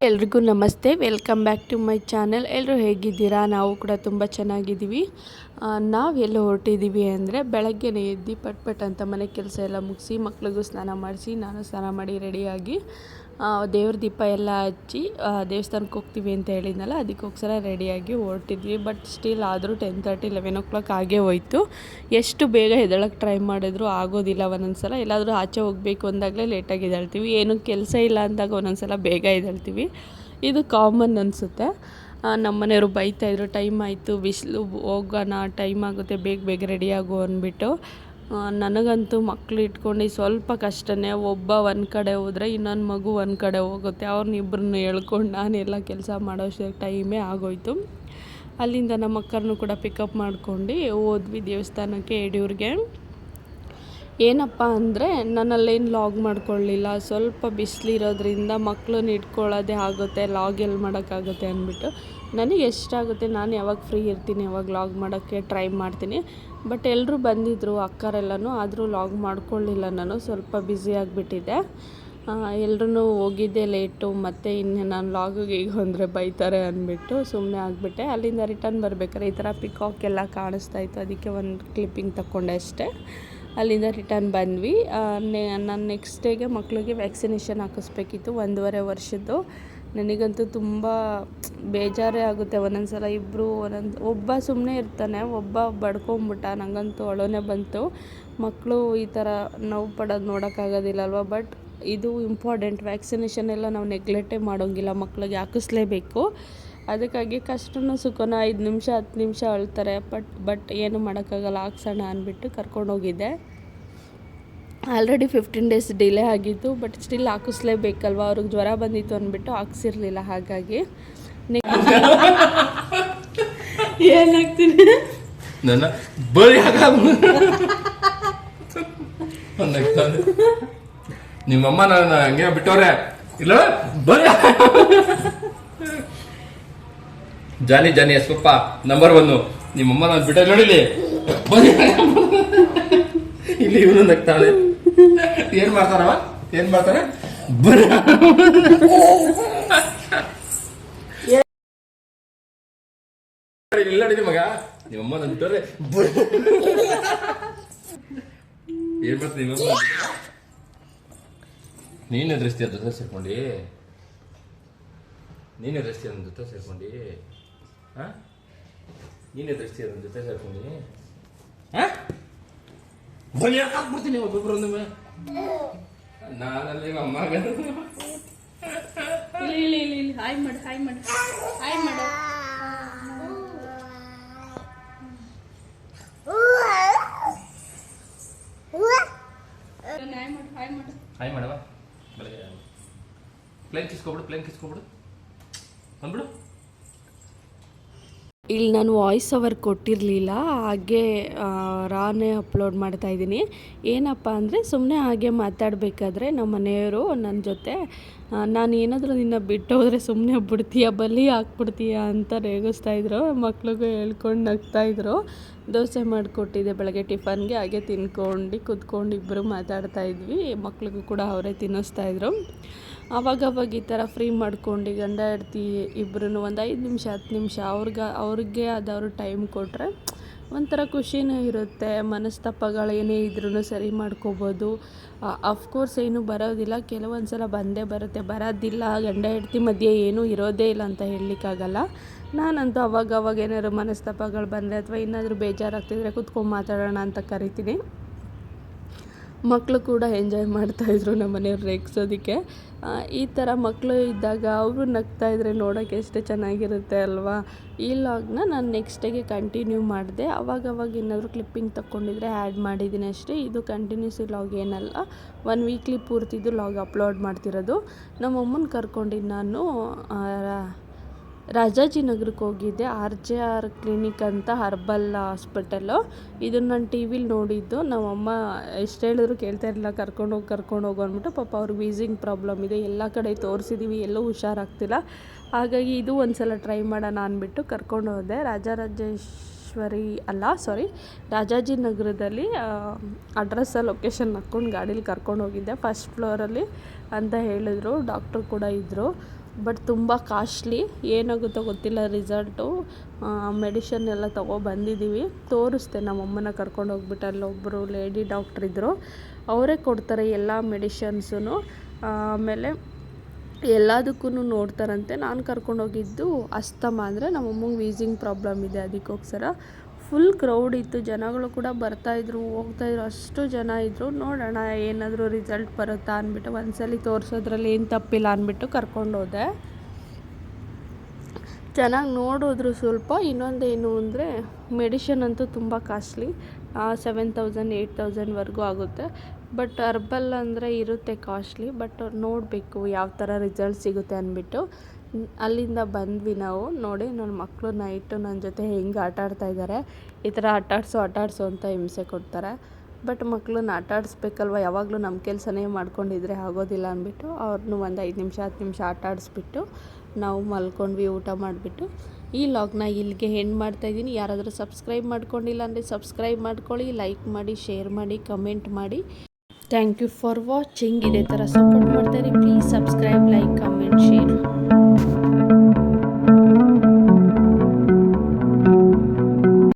ಎಲ್ರಿಗೂ ನಮಸ್ತೆ, welcome back to my channel. ಎಲ್ಲರೂ ಹೇಗಿದ್ದೀರಾ? ನಾವು ಕೂಡ ತುಂಬ ಚೆನ್ನಾಗಿದ್ದೀವಿ. ನಾವು ಎಲ್ಲ ಹೊರಟಿದ್ದೀವಿ ಅಂದರೆ ಬೆಳಗ್ಗೆನೇ ಎದ್ದು ಪಟ್ ಅಂತ ಮನೆ ಕೆಲಸ ಎಲ್ಲ ಮುಗಿಸಿ ಮಕ್ಳಿಗೂ ಸ್ನಾನ ಮಾಡಿಸಿ ನಾನು ಸ್ನಾನ ಮಾಡಿ ರೆಡಿಯಾಗಿ ದೇವ್ರ ದೀಪ ಎಲ್ಲ ಹಚ್ಚಿ ದೇವಸ್ಥಾನಕ್ಕೆ ಹೋಗ್ತೀವಿ ಅಂತ ಹೇಳಿದ್ನಲ್ಲ, ಅದಕ್ಕೋಸ್ಕರ ರೆಡಿಯಾಗಿ ಹೊರಟಿದ್ವಿ. ಬಟ್ ಸ್ಟಿಲ್ ಆದರೂ 10:30 11 o'clock ಆಗೇ ಹೋಯಿತು. ಎಷ್ಟು ಬೇಗ ಎದ್ದೇಳಕ್ಕೆ ಟ್ರೈ ಮಾಡಿದ್ರು ಆಗೋದಿಲ್ಲ. ಒಂದೊಂದ್ಸಲ ಎಲ್ಲಾದರೂ ಆಚೆ ಹೋಗಬೇಕು ಅಂದಾಗಲೇ ಲೇಟಾಗಿ ಎದ್ದೇಳ್ತೀವಿ. ಏನೂ ಕೆಲಸ ಇಲ್ಲ ಅಂದಾಗ ಒಂದೊಂದ್ಸಲ ಬೇಗ ಎದ್ದೇಳ್ತೀವಿ. ಇದು ಕಾಮನ್ ಅನಿಸುತ್ತೆ. ನಮ್ಮ ಮನೆಯವರು ಬೈತಾಯಿದ್ರು, ಟೈಮ್ ಆಯಿತು, ಬಿಸಿಲು, ಹೋಗೋಣ, ಟೈಮ್ ಆಗುತ್ತೆ, ಬೇಗ ರೆಡಿ ಆಗು ಅಂದ್ಬಿಟ್ಟು. ನನಗಂತೂ ಮಕ್ಕಳು ಇಟ್ಕೊಂಡು ಸ್ವಲ್ಪ ಕಷ್ಟನೇ. ಒಬ್ಬ ಒಂದು ಕಡೆ ಹೋದರೆ ಇನ್ನೊಂದು ಮಗು ಒಂದು ಕಡೆ ಹೋಗುತ್ತೆ. ಅವ್ರನ್ನಿಬ್ಬರನ್ನು ಎಳ್ಕೊಂಡು ನಾನೆಲ್ಲ ಕೆಲಸ ಮಾಡೋಷ್ಟಕ್ಕೆ ಟೈಮೇ ಆಗೋಯ್ತು. ಅಲ್ಲಿಂದ ನಮ್ಮ ಅಕ್ಕರನ್ನು ಕೂಡ ಪಿಕಪ್ ಮಾಡ್ಕೊಂಡು ಹೋದ್ವಿ ದೇವಸ್ಥಾನಕ್ಕೆ, ಯಡಿಯೂರಿಗೆ. ಏನಪ್ಪ ಅಂದರೆ ನಾನಲ್ಲೇನು ಲಾಗ್ ಮಾಡ್ಕೊಳ್ಳಿಲ್ಲ. ಸ್ವಲ್ಪ ಬಿಸಿಲಿರೋದ್ರಿಂದ ಮಕ್ಕಳನ್ನ ಇಟ್ಕೊಳ್ಳೋದೇ ಆಗುತ್ತೆ, ಲಾಗ್ ಎಲ್ಲಿ ಮಾಡೋಕ್ಕಾಗುತ್ತೆ ಅಂದ್ಬಿಟ್ಟು ನನಗೆ ಎಷ್ಟಾಗುತ್ತೆ ನಾನು ಯಾವಾಗ ಫ್ರೀ ಇರ್ತೀನಿ ಯಾವಾಗ ಲಾಗ್ ಮಾಡೋಕ್ಕೆ ಟ್ರೈ ಮಾಡ್ತೀನಿ. ಬಟ್ ಎಲ್ಲರೂ ಬಂದಿದ್ದರು ಅಕ್ಕರೆಲ್ಲನೂ, ಆದರೂ ಲಾಗ್ ಮಾಡ್ಕೊಳ್ಳಿಲ್ಲ. ನಾನು ಸ್ವಲ್ಪ ಬ್ಯುಸಿ ಆಗಿಬಿಟ್ಟಿದ್ದೆ. ಎಲ್ಲರೂ ಹೋಗಿದ್ದೆ ಲೇಟು, ಮತ್ತು ಇನ್ನು ನಾನು ಲಾಗಿಗೆ ಈಗ ಅಂದರೆ ಬೈತಾರೆ ಅಂದ್ಬಿಟ್ಟು ಸುಮ್ಮನೆ ಆಗಿಬಿಟ್ಟೆ. ಅಲ್ಲಿಂದ ರಿಟರ್ನ್ ಬರ್ಬೇಕಾದ್ರೆ ಈ ಥರ ಪಿಕಾಕ್ ಎಲ್ಲ ಕಾಣಿಸ್ತಾಯಿತ್ತು, ಅದಕ್ಕೆ ಒಂದು ಕ್ಲಿಪ್ಪಿಂಗ್ ತಗೊಂಡೆ ಅಷ್ಟೇ. ಅಲ್ಲಿಂದ ರಿಟರ್ನ್ ಬಂದ್ವಿ. ನಾನು ನೆಕ್ಸ್ಟ್ ಡೇಗೆ ಮಕ್ಕಳಿಗೆ ವ್ಯಾಕ್ಸಿನೇಷನ್ ಹಾಕಿಸ್ಬೇಕಿತ್ತು, 1.5 ವರ್ಷದ್ದು. ನನಗಂತೂ ತುಂಬ ಬೇಜಾರೇ ಆಗುತ್ತೆ ಒಂದೊಂದು ಸಲ. ಇಬ್ಬರು ಒಬ್ಬ ಸುಮ್ಮನೆ ಇರ್ತಾನೆ, ಒಬ್ಬ ಬಡ್ಕೊಂಬಿಟ್ಟ. ನನಗಂತೂ ಅಳೋನೇ ಬಂತು. ಮಕ್ಕಳು ಈ ಥರ ನೋವು ಪಡೋದು ನೋಡೋಕ್ಕಾಗೋದಿಲ್ಲ ಅಲ್ವಾ. ಬಟ್ ಇದು ಇಂಪಾರ್ಟೆಂಟ್. ವ್ಯಾಕ್ಸಿನೇಷನ್ ಎಲ್ಲ ನಾವು ನೆಗ್ಲೆಕ್ಟೇ ಮಾಡೋಂಗಿಲ್ಲ, ಮಕ್ಕಳಿಗೆ ಹಾಕಿಸ್ಲೇಬೇಕು. ಅದಕ್ಕಾಗಿ ಕಷ್ಟನೂ ಸುಖನೂ 5 ನಿಮಿಷ 10 ನಿಮಿಷ ಅಳ್ತಾರೆ. ಬಟ್ ಏನು ಮಾಡೋಕ್ಕಾಗಲ್ಲ, ಹಾಕ್ಸೋಣ ಅಂದ್ಬಿಟ್ಟು ಕರ್ಕೊಂಡೋಗಿದ್ದೆ. ಆಲ್ರೆಡಿ 15 days ಡಿಲೇ ಆಗಿತ್ತು, ಬಟ್ ಸ್ಟಿಲ್ ಹಾಕಿಸ್ಲೇಬೇಕಲ್ವ. ಅವ್ರಿಗೆ ಜ್ವರ ಬಂದಿತ್ತು ಅಂದ್ಬಿಟ್ಟು ಹಾಕ್ಸಿರ್ಲಿಲ್ಲ. ಹಾಗಾಗಿ ಏನಾಗ್ತೀನಿ ನನ್ನ ಬರೀ ನಿಮ್ಮಮ್ಮ ನನ್ನ ಹಂಗೆ ಬಿಟ್ಟವ್ರೆ ಇಲ್ಲ ಬರೀ ಜಾನಿ ಸ್ವಲ್ಪ ನಂಬರ್ 1 ನಿಮ್ಮಮ್ಮ ನಾನು ಬಿಟ್ಟ ನೋಡಿಲಿ ಬರೀ ಇಲ್ಲಿ ಇವನು ನಗ್ತಾಳೆ. ಏನ್ ಮಾಡ್ತಾರ ಬರೀ ಇಲ್ಲ ನೋಡಿ ಮಗ ನಿಮ್ಮಮ್ಮ ನಾನು ಬಿಟ್ಟವ್ರೆ ಏನ್ ಮಾಡ್ತೀನಿ ನಿಮ್ಮಮ್ಮ. ನೀನ್ ಎದುರಿಸ್ತೀಯ ಜೊತೆ ಸೇರ್ಕೊಂಡು, ನೀನ್ ಎದುರಿಸ್ತೀಯ ನನ್ನ ಜೊತೆ ಸೇರ್ಕೊಂಡು, ನೀನ್ ಎದುರಿಸ್ತೀಯ ನನ್ನ ಜೊತೆ ಸೇರ್ಕೊಂಡು ಬಲಿ ಹಾಕ್ಬಿಡ್ತೀನಿ ಒಬ್ಬೊಬ್ರು. ನಾನಲ್ಲಿ ಅಮ್ಮಗೆ ಹಾಯ್ ಮಾಡು ಹಾಯ್ ಮಾಡು ಹಾಯ್ ಮಾಡು. ಹಾಯ್ ಮಾಡವ ಬೆಳಗ್ಗೆ ಪ್ಲೇನ್ ಕಿಸ್ಕೊಬಿಡು ಅಂದ್ಬಿಡು. ಇಲ್ಲಿ ನಾನು ವಾಯ್ಸ್ ಓವರ್ ಕೊಟ್ಟಿರಲಿಲ್ಲ, ಹಾಗೆ ರಾನೇ ಅಪ್ಲೋಡ್ ಮಾಡ್ತಾಯಿದ್ದೀನಿ. ಏನಪ್ಪ ಅಂದರೆ ಸುಮ್ಮನೆ ಹಾಗೆ ಮಾತಾಡಬೇಕಾದ್ರೆ ನಮ್ಮ ಮನೆಯವರು ನನ್ನ ಜೊತೆ ನಾನು ಏನಾದರೂ ನಿನ್ನ ಬಿಟ್ಟು ಹೋದರೆ ಸುಮ್ಮನೆ ಬಿಡ್ತೀಯ, ಬಲಿ ಹಾಕ್ಬಿಡ್ತೀಯ ಅಂತ ರೇಗಿಸ್ತಾಯಿದ್ರು. ಮಕ್ಳಿಗೂ ಹೇಳ್ಕೊಂಡು ನಗ್ತಾಯಿದ್ರು. ದೋಸೆ ಮಾಡಿಕೊಟ್ಟಿದ್ದೆ ಬೆಳಗ್ಗೆ ಟಿಫನ್ಗೆ, ಹಾಗೆ ತಿನ್ಕೊಂಡು ಕೂತ್ಕೊಂಡು ಇಬ್ಬರು ಮಾತಾಡ್ತಾಯಿದ್ವಿ. ಮಕ್ಳಿಗೂ ಕೂಡ ಅವರೇ ತಿನ್ನಿಸ್ತಾಯಿದ್ರು. ಆವಾಗವಾಗ ಈ ಥರ ಫ್ರೀ ಮಾಡ್ಕೊಂಡು ಗಂಡ ಹೆಂಡ್ತಿ ಇಬ್ಬರೂ ಒಂದು 5 ನಿಮಿಷ 10 ನಿಮಿಷ ಅವ್ರಿಗೆ ಆದವರು ಟೈಮ್ ಕೊಟ್ಟರೆ ಒಂಥರ ಖುಷಿನೂ ಇರುತ್ತೆ. ಮನಸ್ತಾಪಗಳು ಏನೇ ಇದ್ರೂ ಸರಿ ಮಾಡ್ಕೋಬೋದು. ಅಫ್ಕೋರ್ಸ್ ಏನೂ ಬರೋದಿಲ್ಲ, ಕೆಲವೊಂದು ಸಲ ಬಂದೇ ಬರುತ್ತೆ, ಬರೋದಿಲ್ಲ. ಗಂಡ ಹೆಂಡ್ತಿ ಮಧ್ಯೆ ಏನೂ ಇರೋದೇ ಇಲ್ಲ ಅಂತ ಹೇಳಲಿಕ್ಕಾಗಲ್ಲ. ನಾನಂತೂ ಅವಾಗ ಏನಾದ್ರು ಮನಸ್ತಾಪಗಳು ಬಂದರೆ ಅಥವಾ ಏನಾದರೂ ಬೇಜಾರಾಗ್ತಿದ್ರೆ ಕೂತ್ಕೊಂಡು ಮಾತಾಡೋಣ ಅಂತ ಕರಿತೀನಿ. ಮಕ್ಕಳು ಕೂಡ ಎಂಜಾಯ್ ಮಾಡ್ತಾಯಿದ್ರು ನಮ್ಮ ಮನೆಯವ್ರು ರೇಗಿಸೋದಕ್ಕೆ. ಈ ಥರ ಮಕ್ಕಳು ಇದ್ದಾಗ ಅವರು ನಗ್ತಾಯಿದ್ರೆ ನೋಡೋಕ್ಕೆ ಎಷ್ಟು ಚೆನ್ನಾಗಿರುತ್ತೆ ಅಲ್ವಾ. ಈ ಲಾಗ್ನ ನಾನು ನೆಕ್ಸ್ಟ್ ಡೇಗೆ ಕಂಟಿನ್ಯೂ ಮಾಡಿದೆ. ಅವಾಗವಾಗ ಏನಾದರೂ ಕ್ಲಿಪ್ಪಿಂಗ್ ತಗೊಂಡಿದ್ರೆ ಆ್ಯಡ್ ಮಾಡಿದ್ದೀನಿ ಅಷ್ಟೇ. ಇದು ಕಂಟಿನ್ಯೂಸ್ ಲಾಗ್ ಏನಲ್ಲ, 1 ವೀಕ್ಲಿ ಪೂರ್ತಿದು ಲಾಗ್ ಅಪ್ಲೋಡ್ ಮಾಡ್ತಿರೋದು. ನಮ್ಮಮ್ಮನ ಕರ್ಕೊಂಡಿದ್ದು ನಾನು ರಾಜಾಜಿನಗರಕ್ಕೆ ಹೋಗಿದ್ದೆ. RJR ಕ್ಲಿನಿಕ್ ಅಂತ ಹರ್ಬಲ್ ಹಾಸ್ಪಿಟಲು. ಇದನ್ನು ನಾನು ಟಿ ವಿಲಿ ನೋಡಿದ್ದು. ನಮ್ಮಮ್ಮ ಎಷ್ಟು ಹೇಳಿದ್ರು ಕೇಳ್ತಾ ಇರಲಿಲ್ಲ, ಕರ್ಕೊಂಡೋಗು ಅಂದ್ಬಿಟ್ಟು. ಪಾಪ ಅವ್ರಿಗೆ ವೀಸಿಂಗ್ ಪ್ರಾಬ್ಲಮ್ ಇದೆ, ಎಲ್ಲ ಕಡೆ ತೋರಿಸಿದ್ದೀವಿ, ಎಲ್ಲೂ ಹುಷಾರಾಗ್ತಿಲ್ಲ. ಹಾಗಾಗಿ ಇದು ಒಂದು ಸಲ ಟ್ರೈ ಮಾಡೋಣ ಅಂದ್ಬಿಟ್ಟು ಕರ್ಕೊಂಡು ಹೋದೆ. ರಾಜಾಜಿನಗರದಲ್ಲಿ ಅಡ್ರೆಸ್ಸ ಲೊಕೇಶನ್ ಹಾಕ್ಕೊಂಡು ಗಾಡೀಲಿ ಕರ್ಕೊಂಡು ಹೋಗಿದ್ದೆ. 1st ಫ್ಲೋರಲ್ಲಿ ಅಂತ ಹೇಳಿದ್ರು. ಡಾಕ್ಟ್ರು ಕೂಡ ಇದ್ದರು. ಬಟ್ ತುಂಬ ಕಾಸ್ಟ್ಲಿ, ಏನಾಗುತ್ತೋ ಗೊತ್ತಿಲ್ಲ ರಿಸಲ್ಟು. ಮೆಡಿಷನ್ ಎಲ್ಲ ಬಂದಿದ್ದೀವಿ. ತೋರಿಸ್ದೆ ನಮ್ಮಮ್ಮನ ಕರ್ಕೊಂಡು ಹೋಗ್ಬಿಟ್ಟು, ಅಲ್ಲೊಬ್ಬರು ಲೇಡಿ ಡಾಕ್ಟ್ರ್ ಇದ್ದರು, ಅವರೇ ಕೊಡ್ತಾರೆ ಎಲ್ಲ ಮೆಡಿಷನ್ಸೂ. ಆಮೇಲೆ ಎಲ್ಲದಕ್ಕೂ ನೋಡ್ತಾರಂತೆ. ನಾನು ಕರ್ಕೊಂಡೋಗಿದ್ದು ಅಸ್ತಮ, ಅಂದರೆ ನಮ್ಮಮ್ಮಂಗೆ ವೀಸಿಂಗ್ ಪ್ರಾಬ್ಲಮ್ ಇದೆ, ಅದಕ್ಕೋಸ್ಕರ. ಫುಲ್ ಕ್ರೌಡ್ ಇತ್ತು, ಜನಗಳು ಕೂಡ ಬರ್ತಾಯಿದ್ರು ಹೋಗ್ತಾಯಿದ್ರು, ಅಷ್ಟು ಜನ ಇದ್ದರು. ನೋಡೋಣ ಏನಾದರೂ ರಿಸಲ್ಟ್ ಬರುತ್ತಾ ಅಂದ್ಬಿಟ್ಟು, ಒಂದ್ಸಲಿ ತೋರಿಸೋದ್ರಲ್ಲಿ ಏನು ತಪ್ಪಿಲ್ಲ ಅಂದ್ಬಿಟ್ಟು ಕರ್ಕೊಂಡೋದೆ. ಚೆನ್ನಾಗಿ ನೋಡಿದ್ರು ಸ್ವಲ್ಪ. ಇನ್ನೊಂದೇನು ಅಂದರೆ ಮೆಡಿಷನ್ ಅಂತೂ ತುಂಬ ಕಾಸ್ಟ್ಲಿ, 7,000 8,000ವರೆಗೂ ಆಗುತ್ತೆ. ಬಟ್ ಅರ್ಬಲ್ ಅಂದರೆ ಇರುತ್ತೆ ಕಾಸ್ಟ್ಲಿ, ಬಟ್ ನೋಡಬೇಕು ಯಾವ ಥರ ರಿಸಲ್ಟ್ ಸಿಗುತ್ತೆ ಅಂದ್ಬಿಟ್ಟು. ಅಲ್ಲಿಂದ ಬಂದ್ವಿ ನಾವು. ನೋಡಿ ನನ್ನ ಮಕ್ಕಳು ನೈಟು ನನ್ನ ಜೊತೆ ಹೆಂಗೆ ಆಟಾಡ್ತಾಯಿದ್ದಾರೆ. ಈ ಥರ ಆಟಾಡಿಸು ಅಂತ ಹಿಂಸೆ ಕೊಡ್ತಾರೆ. ಬಟ್ ಮಕ್ಕಳನ್ನ ಆಟಾಡಿಸ್ಬೇಕಲ್ವ, ಯಾವಾಗಲೂ ನಮ್ಮ ಕೆಲಸನೇ ಮಾಡ್ಕೊಂಡಿದ್ರೆ ಆಗೋದಿಲ್ಲ ಅಂದ್ಬಿಟ್ಟು ಅವ್ರನ್ನೂ ಒಂದು 5 ನಿಮಿಷ 10 ನಿಮಿಷ ಆಟಾಡಿಸ್ಬಿಟ್ಟು ನಾವು ಮಲ್ಕೊಂಡ್ವಿ ಊಟ ಮಾಡಿಬಿಟ್ಟು. ಈ ಲಾಗ್ನ ಇಲ್ಲಿಗೆ ಎಂಡ್ ಮಾಡ್ತಾಯಿದ್ದೀನಿ. ಯಾರಾದರೂ ಸಬ್ಸ್ಕ್ರೈಬ್ ಮಾಡ್ಕೊಂಡಿಲ್ಲ ಅಂದರೆ ಸಬ್ಸ್ಕ್ರೈಬ್ ಮಾಡ್ಕೊಳ್ಳಿ, ಲೈಕ್ ಮಾಡಿ, ಶೇರ್ ಮಾಡಿ, ಕಮೆಂಟ್ ಮಾಡಿ. Thank you for watching. ಇದೇ ಥರ ಸಪೋರ್ಟ್ ಮಾಡ್ತಾಯಿರಿ. Please subscribe, like